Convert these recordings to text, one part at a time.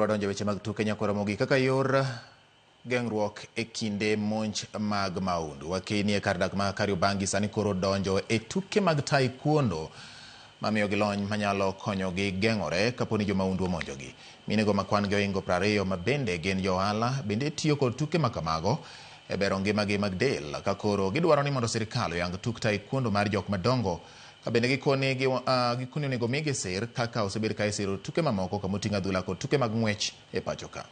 wadonjo weche mag tuke nyakora mogi kaka yor geng'ruok e kinde monj mag maundu. Wakenie kar dak ma Kariobangi sani koro donjo e tuke mag taekwondo mamiyo gi lony manyalo konyogi geng'ore kaponi jo maundu omonjogi. Minego ma kwan gi oingo 20 ma bende gin johala bende tiyo kod tuke makamago e bero ngimagi mag del ka koro gidwaro ni mondo sirikal oyang tuk taekwondo mar jok madongo ka bende gikoni onego migi sir kaka osebed ka isiro tuke mamoko kamoting'o adhula kod tuke mag ng'wech e pacho ka.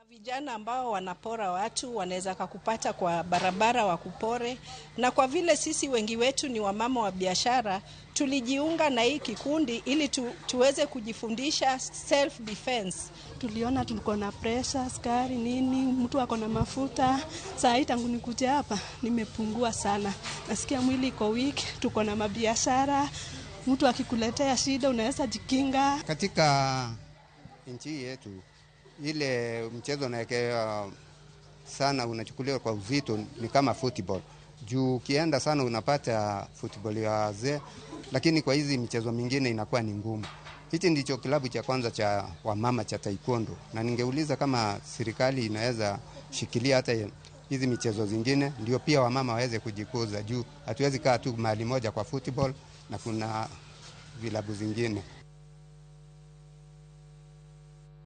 Vijana ambao wanapora watu wanaweza kukupata kwa barabara wakupore, na kwa vile sisi wengi wetu ni wamama wa biashara, tulijiunga na hii kikundi ili tuweze kujifundisha self defense. Tuliona tulikuwa na pressure, sukari nini, mtu ako na mafuta. Saa hii tangu nikuje hapa nimepungua sana. Nasikia mwili iko weak, tuko na mabiashara. Mtu akikuletea shida unaweza jikinga. Katika nchi yetu ile mchezo unaekea sana unachukuliwa kwa uzito ni kama football. Juu ukienda sana unapata football ya wazee, lakini kwa hizi michezo mingine inakuwa ni ngumu. Hichi ndicho kilabu cha kwanza cha wamama cha taekwondo, na ningeuliza kama serikali inaweza shikilia hata hizi michezo zingine ndio pia wamama waweze kujikuza, juu hatuwezi kaa tu mahali moja kwa football na kuna vilabu zingine.